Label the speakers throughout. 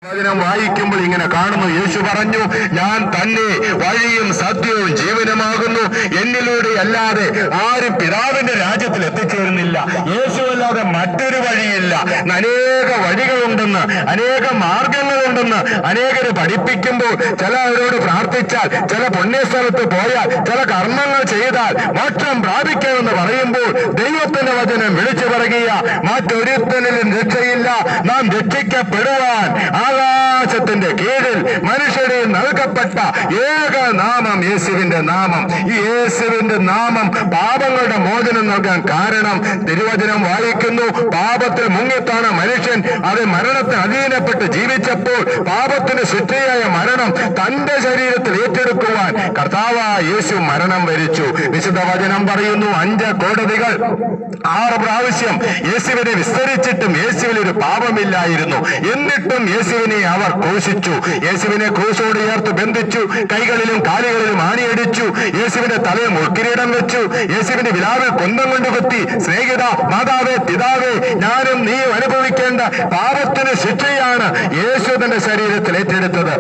Speaker 1: വചനം വായിക്കുമ്പോൾ ഇങ്ങനെ കാണുന്നു. യേശു പറഞ്ഞു, ഞാൻ തന്നെ വഴിയും സത്യവും ജീവനുമാകുന്നു, എന്നിലൂടെ അല്ലാതെ ആരും പിതാവിന്റെ രാജ്യത്തിൽ എത്തിച്ചേരുന്നില്ല. യേശുവല്ലാതെ മറ്റൊരു വഴിയില്ല. അനേക വഴികളുണ്ടെന്ന്, അനേക മാർഗങ്ങളുണ്ടെന്ന് അനേകര് പഠിപ്പിക്കുമ്പോൾ, ചിലവരോട് പ്രാർത്ഥിച്ചാൽ, ചില പുണ്യസ്ഥലത്ത് പോയാൽ, ചില കർമ്മങ്ങൾ ചെയ്താൽ മോക്ഷം പ്രാപിക്കാമെന്ന് പറയുമ്പോൾ ദൈവത്തിന്റെ വചനം വിളിച്ചു പറയുക, മറ്റൊരുത്തനിലും രക്ഷയില്ല, നാം രക്ഷിക്കപ്പെടുവാൻ ആകാശത്തിന്റെ കീഴിൽ മനുഷ്യരെ നൽകപ്പെട്ട ഏക നാമം യേശുവിന്റെ നാമം. ഈ യേശുവിന്റെ നാമം പാപങ്ങളുടെ മോചനം നൽകാൻ കാരണം. തിരുവചനം വായിക്കുന്നു, പാപത്തിൽ മുങ്ങിത്താണ് മനുഷ്യൻ അത് മരണത്തിന് അധീനപ്പെട്ട് ജീവിച്ചപ്പോൾ പാപത്തിന് ശിക്ഷയായ മരണം തന്റെ ശരീരത്തിൽ ഏറ്റെടുക്കുവാൻ കർത്താവായ യേശു മരണം വരിച്ചു. വിശുദ്ധ വചനം പറയുന്നു, 5 കോടതികൾ 6 പ്രാവശ്യം യേശുവിനെ വിസ്തരിച്ചിട്ടും യേശുവിൽ ഒരു പാപമില്ലായിരുന്നു. എന്നിട്ടും യേശുവിനെ അവർ ക്രൂശിച്ചു. യേശുവിനെ ക്രൂശോട് ചേർത്ത് ബന്ധിച്ചു, കൈകളിലും കാലുകളിലും ആണിയടിച്ചു, യേശുവിന്റെ തലയിൽ മുൾക്കിരീടം വെച്ചു, യേശുവിന്റെ വിലാവിൽ കുന്തം കൊണ്ട് കുത്തി, സ്നേഹിത മാതാവേ പിതാവേ, ഞാനും നീയും അനുഭവിക്കേണ്ട പാപത്തിന് ശിക്ഷയാണ് യേശു തന്റെ ശരീരത്തിൽ ഏറ്റെടുത്തത്.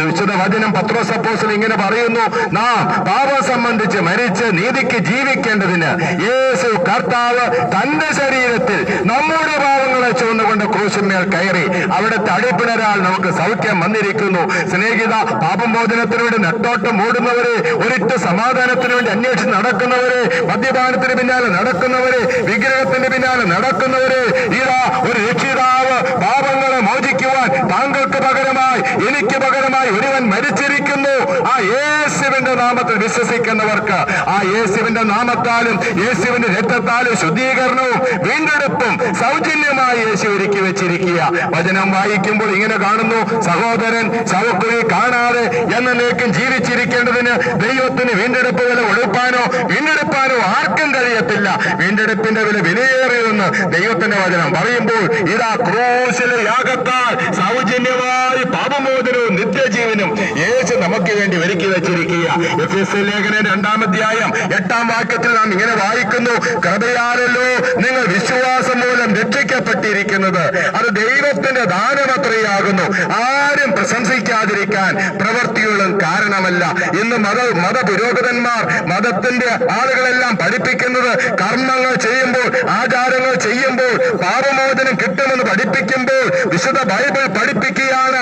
Speaker 1: വിശുദ്ധ വചനം പത്രോസ് അപ്പോസ്തലൻ ഇങ്ങനെ പറയുന്നു, നാം പാപം സംബന്ധിച്ച് മരിച്ച് നീതിക്ക് ജീവിക്കേണ്ടതിന് യേശു കർത്താവ് തന്റെ ശരീരത്തിൽ നമ്മുടെ പാപങ്ങളെ ചുവന്നുകൊണ്ട് ക്രൂശിന്മേൽ കയറി. അവിടുത്തെ അടിപ്പിണരാൽ നമുക്ക് സൗഖ്യം വന്നിരിക്കുന്നു. സ്നേഹിത, പാപമോചനത്തിന് വേണ്ടി നെട്ടോട്ടം ഓടുന്നവരെ, ഒരിറ്റ സമാധാനത്തിന് വേണ്ടി അന്വേഷിച്ച് നടക്കുന്നവരെ, മദ്യപാനത്തിന് പിന്നാലെ നടക്കുന്നവരെ, വിഗ്രഹത്തിന്റെ പിന്നാലെ നടക്കുന്നവരെ, ഇതാ ഒരു രക്ഷിതാവ് പാപങ്ങളെ മോചിക്കുവാൻ താങ്കൾക്ക് പകരമായി, എനിക്ക് പകരമായി ഒരുവൻ മരിച്ചിരിക്കുന്നു. ആ യേശുവിന്റെ നാമത്തിൽ വിശ്വസിക്കുന്നവർക്ക് ആ യേശുവിന്റെ നാമത്താലും യേശുവിന്റെ രക്തത്താലും ശുദ്ധീകരണവും വീണ്ടെടുപ്പും സൗജന്യമായി യേശു ഒരുക്കി വെച്ചിരിക്കുക. വചനം വായിക്കുമ്പോൾ ഇങ്ങനെ കാണുന്നു, സഹോദരൻ ശവക്കുഴി കാണാതെ എന്നേക്കും ജീവിച്ചിരിക്കേണ്ടതിന് ദൈവത്തിന് വീണ്ടെടുപ്പ് വില കൊടുപ്പാനോ വീണ്ടെടുപ്പാനോ ആർക്കും കഴിയത്തില്ല. വീണ്ടെടുപ്പിന്റെ വില വിലയേറിയെന്ന് ദൈവത്തിന്റെ വചനം പറയുമ്പോൾ, ഇതാ ക്രൂശിലെ യാഗത്താൽ സൗജന്യമായി പാപമോചനവും നിത്യജീവനും യേശു നമുക്ക് വേണ്ടി ഒരുക്കി വെച്ചിരിക്കുക. എഫെസ്യ ലേഖനം 2-ാം അധ്യായം 8-ാം വാക്യത്തിൽ നാം ഇങ്ങനെ വായിക്കുന്നു, കൃപയാലല്ലോ നിങ്ങൾ വിശ്വാസം മൂലം രക്ഷിക്കപ്പെട്ടിരിക്കുന്നത്, അത് ദൈവത്തിന്റെ ദാനമത്രയാകുന്നു, ആരും പ്രശംസിക്കാതിരിക്കാൻ പ്രവൃത്തികളും കാരണമല്ല. ഇന്ന് മതപുരോഹിതന്മാർ, മതത്തിന്റെ ആളുകളെല്ലാം പഠിപ്പിക്കുന്നത്, കർമ്മങ്ങൾ ചെയ്യുമ്പോൾ, ആചാരങ്ങൾ ചെയ്യുമ്പോൾ പാപമോചനം കിട്ടുമെന്ന് പഠിപ്പിക്കുമ്പോൾ വിശുദ്ധ ബൈബിൾ പഠിപ്പിക്കുകയാണ്,